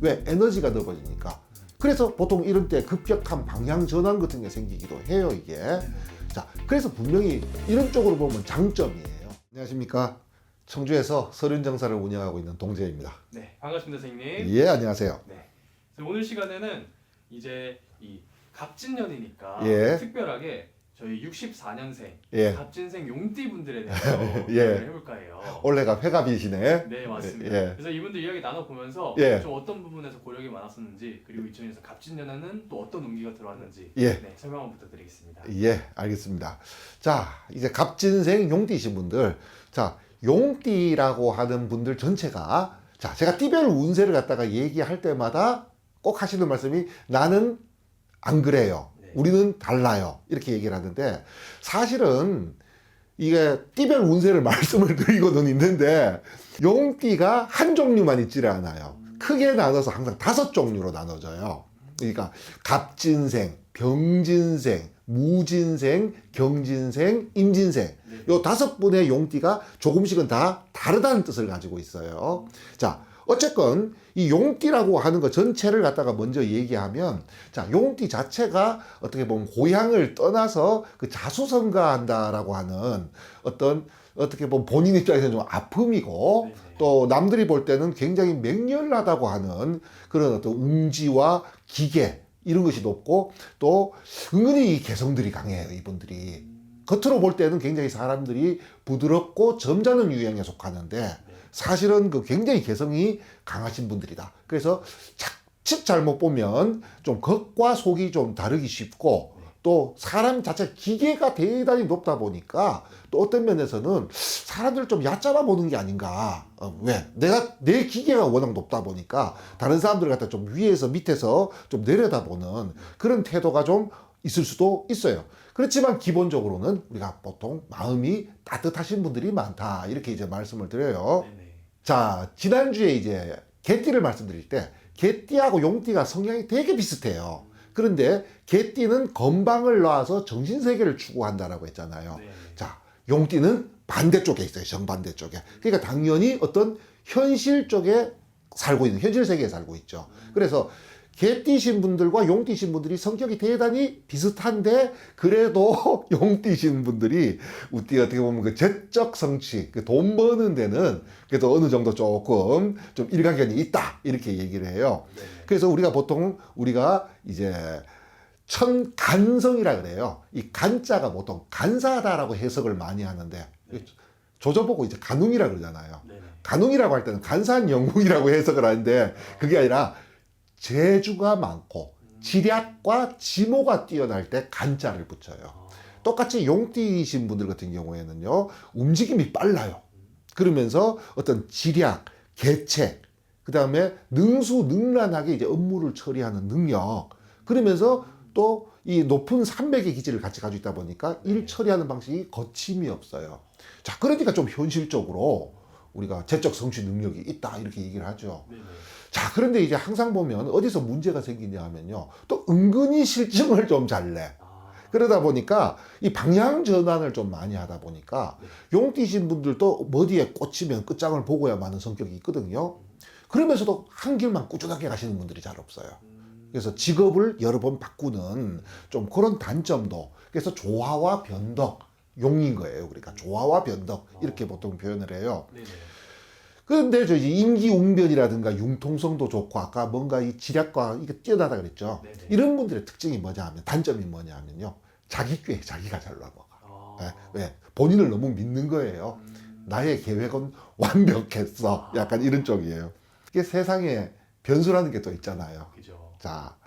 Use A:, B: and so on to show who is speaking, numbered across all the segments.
A: 왜? 에너지가 넓어지니까. 그래서 보통 이런 때 급격한 방향 전환 같은 게 생기기도 해요, 이게. 자, 그래서 분명히 이런 쪽으로 보면 장점이에요. 안녕하십니까. 청주에서 서륜정사를 운영하고 있는 동재입니다.
B: 네, 반갑습니다, 선생님.
A: 예, 안녕하세요.
B: 네. 오늘 시간에는 이제 이 갑진년이니까
A: 예.
B: 특별하게 저희 64년생
A: 예.
B: 갑진생 용띠 분들에 대해서
A: 예.
B: 이야기를 해볼까 해요.
A: 올해가 회갑이시네.
B: 네, 맞습니다.
A: 예.
B: 그래서 이분들 이야기 나눠보면서
A: 예.
B: 좀 어떤 부분에서 고력이 많았었는지, 그리고 2000년에서 갑진년에는 또 어떤 운기가 들어왔는지
A: 예.
B: 네, 설명 한번 부탁드리겠습니다.
A: 예, 알겠습니다. 자, 이제 갑진생 용띠이신 분들, 자, 용띠라고 하는 분들 전체가, 자, 제가 띠별 운세를 갖다가 얘기할 때마다 꼭 하시는 말씀이 나는 안 그래요.
B: 네.
A: 우리는 달라요. 이렇게 얘기를 하는데, 사실은 이게 띠별 운세를 말씀을 드리고는 있는데, 용띠가 한 종류만 있지를 않아요. 크게 나눠서 항상 5종류로 나눠져요. 그러니까 갑진생, 병진생, 무진생, 경진생, 임진생. 요 5분의 용띠가 조금씩은 다 다르다는 뜻을 가지고 있어요. 자, 어쨌건 이 용띠라고 하는 것 전체를 갖다가 먼저 얘기하면, 자, 용띠 자체가 어떻게 보면 고향을 떠나서 그 자수성가한다라고 하는 어떻게 보면 본인 입장에서는 좀 아픔이고,
B: 네네.
A: 또 남들이 볼 때는 굉장히 맹렬하다고 하는 그런 어떤 음지와 기계, 이런 것이 높고, 또 은근히 이 개성들이 강해요, 이분들이. 겉으로 볼 때는 굉장히 사람들이 부드럽고 점잖은 유형에 속하는데, 사실은 그 굉장히 개성이 강하신 분들이다. 그래서 자칫 잘못 보면 좀 겉과 속이 좀 다르기 쉽고, 또 사람 자체 기계가 대단히 높다 보니까 또 어떤 면에서는 사람들을 좀 얕잡아 보는 게 아닌가. 왜? 내 기계가 워낙 높다 보니까 다른 사람들을 갖다 좀 위에서 밑에서 좀 내려다보는 그런 태도가 좀 있을 수도 있어요. 그렇지만 기본적으로는 우리가 보통 마음이 따뜻하신 분들이 많다. 이렇게 이제 말씀을 드려요.
B: 네네.
A: 자, 지난주에 이제 개띠를 말씀드릴 때 개띠하고 용띠가 성향이 되게 비슷해요. 그런데 개띠는 건방을 놔서 정신세계를 추구한다라고 했잖아요.
B: 네.
A: 자, 용띠는 반대쪽에 있어요. 정반대 쪽에. 그러니까 당연히 어떤 현실 쪽에 살고 있는, 현실 세계에 살고 있죠. 그래서 개띠신 분들과 용띠신 분들이 성격이 대단히 비슷한데, 그래도 용띠신 분들이 어떻게 보면 그 재적 성취, 그 돈 버는 데는 그래도 어느 정도 조금 좀 일가견이 있다. 이렇게 얘기를 해요.
B: 네네.
A: 그래서 우리가 이제 천간성이라 그래요. 이 간자가 보통 간사하다라고 해석을 많이 하는데,
B: 네.
A: 조져보고 이제 간웅이라 그러잖아요.
B: 네네.
A: 간웅이라고 할 때는 간사한 영웅이라고 해석을 하는데, 그게 아니라 재주가 많고 지략과 지모가 뛰어날 때 간자를 붙여요. 똑같이 용띠이신 분들 같은 경우에는요, 움직임이 빨라요. 그러면서 어떤 지략, 계책, 그 다음에 능수능란하게 이제 업무를 처리하는 능력, 그러면서 또 이 높은 산맥의 기질을 같이 가지고 있다 보니까 일 처리하는 방식이 거침이 없어요. 자, 그러니까 좀 현실적으로 우리가 재적 성취 능력이 있다, 이렇게 얘기를 하죠.
B: 네네.
A: 자, 그런데 이제 항상 보면 어디서 문제가 생기냐 하면요, 또 은근히 실증을 좀 잘 내. 그러다 보니까 이 방향 전환을 좀 많이 하다 보니까 용띠신 분들도 어디에 꽂히면 끝장을 보고야 마는 성격이 있거든요. 그러면서도 한 길만 꾸준하게 가시는 분들이 잘 없어요. 그래서 직업을 여러 번 바꾸는 좀 그런 단점도, 그래서 조화와 변덕, 용인 거예요. 그러니까 조화와 변덕, 이렇게 보통 표현을 해요.
B: 네네.
A: 그런데 저 임기응변이라든가 융통성도 좋고, 아까 뭔가 이 지략과 이게 뛰어나다 그랬죠.
B: 네네.
A: 이런 분들의 특징이 뭐냐 하면, 단점이 뭐냐 하면요, 자기 꾀 자기가 잘 넘어가. 왜? 본인을 너무 믿는 거예요. 나의 계획은 완벽했어. 약간 이런 쪽이에요. 이게 세상에 변수라는 게 또 있잖아요.
B: 그죠.
A: 자,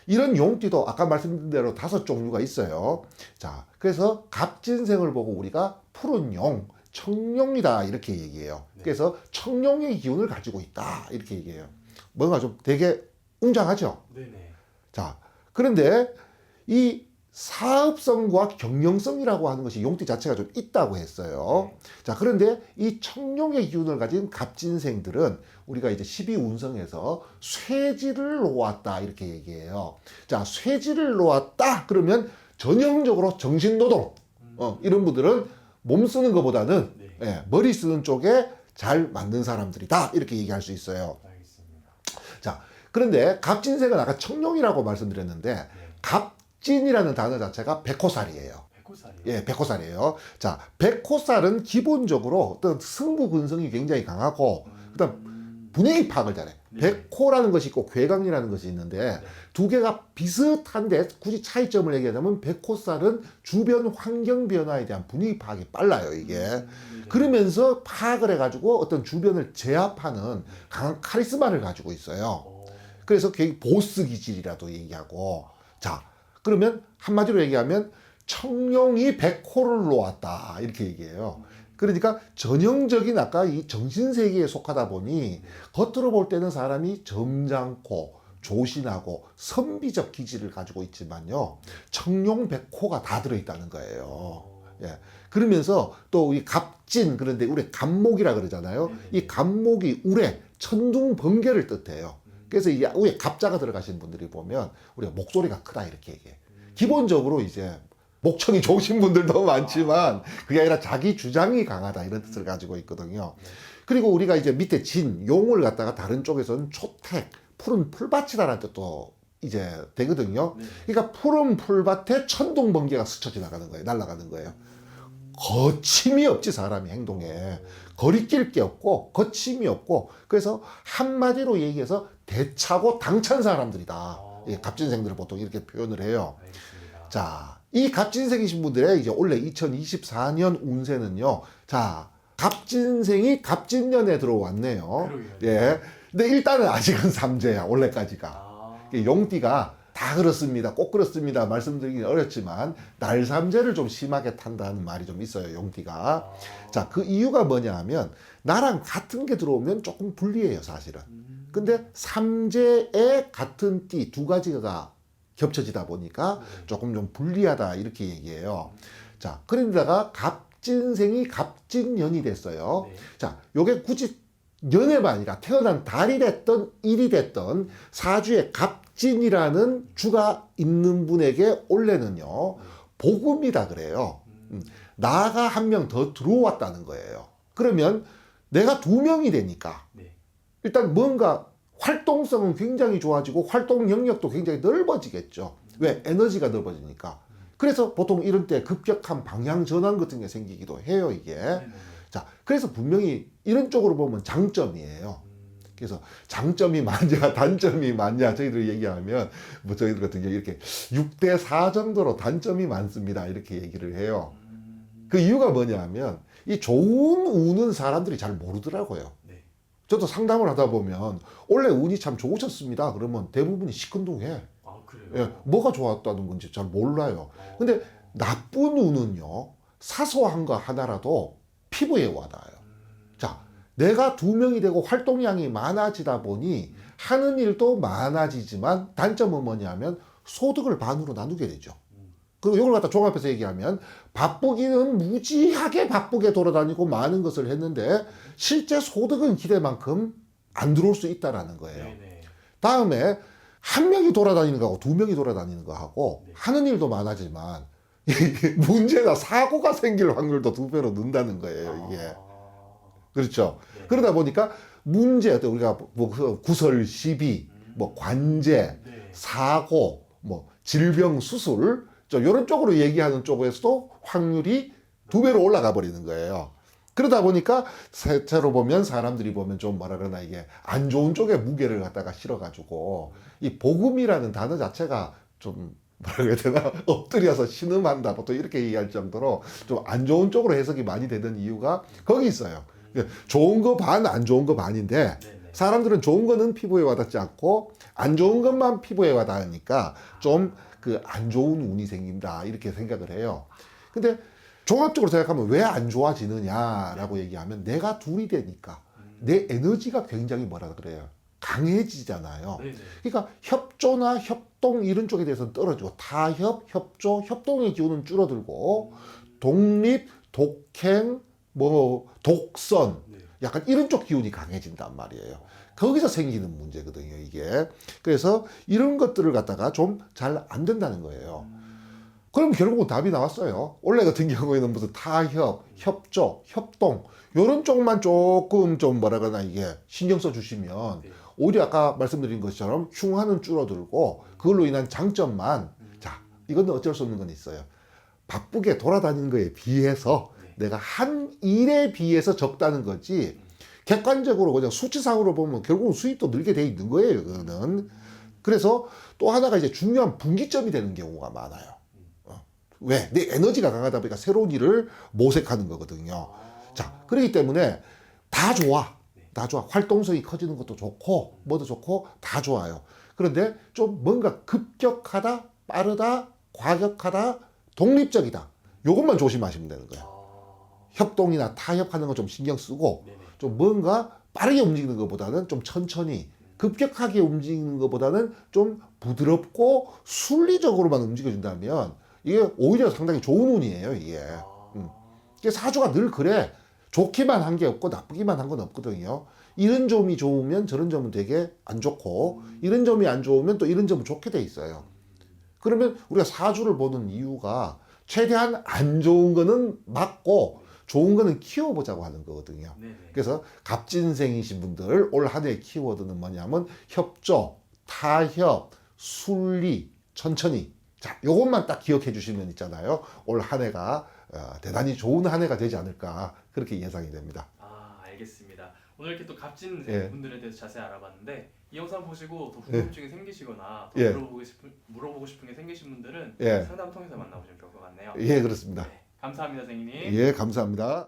A: 이런 용띠도 아까 말씀드린 대로 5종류가 있어요. 자, 그래서 갑진생을 보고 우리가 푸른 용, 청룡이다, 이렇게 얘기해요.
B: 네.
A: 그래서 청룡의 기운을 가지고 있다, 이렇게 얘기해요. 뭔가 좀 되게 웅장하죠.
B: 네네.
A: 자, 그런데 이 사업성과 경영성이라고 하는 것이 용띠 자체가 좀 있다고 했어요. 자, 그런데 이 청룡의 기운을 가진 갑진생들은 우리가 이제 12운성에서 쇠지를 놓았다, 이렇게 얘기해요. 자, 쇠지를 놓았다 그러면 전형적으로 정신노동, 이런 분들은 몸 쓰는 것보다는
B: 네.
A: 예, 머리 쓰는 쪽에 잘 맞는 사람들이다, 이렇게 얘기할 수 있어요.
B: 알겠습니다.
A: 자, 그런데 갑진생은 아까 청룡이라고 말씀드렸는데
B: 네.
A: 갑진이라는 단어 자체가 백호살이에요.
B: 백호살이요.
A: 예, 백호살이에요. 자, 백호살은 기본적으로 어떤 승부근성이 굉장히 강하고 그다음 분위기 파악을 잘해.
B: 네.
A: 백호라는 것이 있고 괴강이라는 것이 있는데
B: 네.
A: 두 개가 비슷한데 굳이 차이점을 얘기하자면 백호살은 주변 환경 변화에 대한 분위기 파악이 빨라요, 이게.
B: 네.
A: 그러면서 파악을 해가지고 어떤 주변을 제압하는 강한 카리스마를 가지고 있어요. 그래서 그게 보스 기질이라도 얘기하고. 자, 그러면 한마디로 얘기하면 청룡이 백호를 놓았다 이렇게 얘기해요. 그러니까 전형적인 아까 이 정신세계에 속하다 보니 겉으로 볼 때는 사람이 점잖고 조신하고 선비적 기질을 가지고 있지만요, 청룡 백호가 다 들어있다는 거예요. 예. 그러면서 또 이 갑진, 그런데 우리 갑목이라 그러잖아요. 이 갑목이 우레, 천둥 번개를 뜻해요. 그래서 이 위에 갑자가 들어가신 분들이 보면 우리가 목소리가 크다 이렇게 얘기해. 기본적으로 이제 목청이 좋으신 분들도 많지만 그게 아니라 자기 주장이 강하다 이런 뜻을 가지고 있거든요. 그리고 우리가 이제 밑에 진, 용을 갖다가 다른 쪽에서는 초택, 푸른 풀밭이다라는 뜻도 이제 되거든요. 그러니까 푸른 풀밭에 천둥 번개가 스쳐 지나가는 거예요. 날아가는 거예요. 거침이 없지, 사람이 행동에. 거리낄 게 없고 거침이 없고, 그래서 한마디로 얘기해서 대차고 당찬 사람들이다. 예, 갑진생들을 보통 이렇게 표현을 해요.
B: 알겠습니다.
A: 자, 이 갑진생이신 분들의 이제 올해 2024년 운세는요. 자, 갑진생이 갑진년에 들어왔네요.
B: 그러게요.
A: 예. 근데 일단은 아직은 삼재야, 올해까지가. 용띠가 다 그렇습니다. 꼭 그렇습니다. 말씀드리긴 어렵지만 날삼재를 좀 심하게 탄다는 말이 좀 있어요, 용띠가. 자, 그 이유가 뭐냐 하면 나랑 같은 게 들어오면 조금 불리해요, 사실은. 근데 삼재에 같은 띠 두 가지가 겹쳐지다 보니까 조금 좀 불리하다 이렇게 얘기해요. 자, 그런데다가 갑진생이 갑진년이 됐어요.
B: 네.
A: 자, 요게 굳이 연애가 아니라 태어난 달이 됐던 일이 됐던 사주에 갑진이라는 주가 있는 분에게 올해는요 복음이다 그래요. 나가 한 명 더 들어왔다는 거예요. 그러면 내가 두 명이 되니까
B: 네.
A: 일단 뭔가 활동성은 굉장히 좋아지고 활동 영역도 굉장히 넓어지겠죠. 왜? 에너지가 넓어지니까. 그래서 보통 이런 때 급격한 방향 전환 같은 게 생기기도 해요, 이게.
B: 네네네.
A: 자, 그래서 분명히 이런 쪽으로 보면 장점이에요. 그래서 장점이 많냐, 단점이 많냐, 저희들 얘기하면, 뭐 저희들 같은 경우 이렇게 6대 4 정도로 단점이 많습니다. 이렇게 얘기를 해요. 그 이유가 뭐냐 하면, 이 좋은 운은 사람들이 잘 모르더라고요.
B: 네.
A: 저도 상담을 하다 보면, 원래 운이 참 좋으셨습니다. 그러면 대부분이 시큰둥해.
B: 아, 그래요?
A: 예, 뭐가 좋았다는 건지 잘 몰라요. 근데 나쁜 운은요, 사소한 거 하나라도 피부에 와닿아요. 자, 내가 두 명이 되고 활동량이 많아지다 보니 하는 일도 많아지지만 단점은 뭐냐면 소득을 반으로 나누게 되죠. 그리고 이걸 갖다 종합해서 얘기하면 바쁘기는 무지하게 바쁘게 돌아다니고 많은 것을 했는데 실제 소득은 기대만큼 안 들어올 수 있다라는 거예요.
B: 네네.
A: 다음에 한 명이 돌아다니는 거하고 두 명이 돌아다니는 거하고
B: 네.
A: 하는 일도 많아지만 문제나 사고가 생길 확률도 두 배로 는다는 거예요, 이게. 그렇죠.
B: 네.
A: 그러다 보니까 문제, 우리가 뭐 구설, 시비, 뭐 관제,
B: 네.
A: 사고, 뭐 질병, 수술, 이런 쪽으로 얘기하는 쪽에서도 확률이 두 배로 올라가 버리는 거예요. 그러다 보니까 세차로 보면 사람들이 보면 좀 뭐라 그러나 이게 안 좋은 쪽에 무게를 갖다가 실어가지고 이 복음이라는 단어 자체가 좀 뭐라 그래야 되나 엎드려서 신음한다 보통 이렇게 얘기할 정도로 좀 안 좋은 쪽으로 해석이 많이 되는 이유가 거기 있어요. 좋은 거 반, 안 좋은 거 반인데
B: 네네.
A: 사람들은 좋은 거는 피부에 와닿지 않고 안 좋은 것만 피부에 와닿으니까 좀 그 안 좋은 운이 생긴다 이렇게 생각을 해요. 근데 종합적으로 생각하면 왜 안 좋아지느냐라고 얘기하면 내가 둘이 되니까 내 에너지가 굉장히 뭐라 그래요, 강해지잖아요.
B: 네네.
A: 그러니까 협조나 협동 이런 쪽에 대해서는 떨어지고 타협, 협조, 협동의 기운은 줄어들고 독립, 독행, 뭐 독선
B: 네.
A: 약간 이런 쪽 기운이 강해진단 말이에요. 거기서 생기는 문제거든요, 이게. 그래서 이런 것들을 갖다가 좀 잘 안 된다는 거예요. 그럼 결국은 답이 나왔어요. 올해 같은 경우에는 무슨 타협, 협조, 협동 이런 쪽만 조금 좀 뭐라 그러나 이게 신경 써 주시면
B: 네.
A: 오히려 아까 말씀드린 것처럼 흉화는 줄어들고 그걸로 인한 장점만 자 이건 어쩔 수 없는 건 있어요. 바쁘게 돌아다니는 거에 비해서 내가 한 일에 비해서 적다는 거지 객관적으로 그냥 수치상으로 보면 결국은 수입도 늘게 돼 있는 거예요. 그거는. 그래서 또 하나가 이제 중요한 분기점이 되는 경우가 많아요. 왜? 내 에너지가 강하다 보니까 새로운 일을 모색하는 거거든요. 자, 그렇기 때문에 다 좋아. 다 좋아. 활동성이 커지는 것도 좋고, 뭐도 좋고, 다 좋아요. 그런데 좀 뭔가 급격하다, 빠르다, 과격하다, 독립적이다. 요것만 조심하시면 되는 거예요. 협동이나 타협하는 거 좀 신경 쓰고, 좀 뭔가 빠르게 움직이는 것보다는 좀 천천히, 급격하게 움직이는 것보다는 좀 부드럽고 순리적으로만 움직여준다면, 이게 오히려 상당히 좋은 운이에요, 이게. 이게 사주가 늘 그래. 좋기만 한 게 없고 나쁘기만 한 건 없거든요. 이런 점이 좋으면 저런 점은 되게 안 좋고 이런 점이 안 좋으면 또 이런 점은 좋게 돼 있어요. 그러면 우리가 사주를 보는 이유가 최대한 안 좋은 거는 막고 좋은 거는 키워보자고 하는 거거든요. 그래서 갑진생이신 분들 올 한 해 키워드는 뭐냐면 협조, 타협, 순리, 천천히. 자, 요것만 딱 기억해 주시면 있잖아요. 올 한 해가 대단히 좋은 한 해가 되지 않을까 그렇게 예상이 됩니다.
B: 아, 알겠습니다. 오늘 이렇게 또 갑진
A: 예.
B: 분들에 대해서 자세히 알아봤는데 이 영상 보시고 더 궁금증이 생기시거나 더
A: 예.
B: 물어보고 싶은 게 생기신 분들은
A: 예.
B: 상담 통해서 만나보시면 좋을 것 같네요.
A: 예, 그렇습니다.
B: 네, 감사합니다, 선생님.
A: 예, 감사합니다.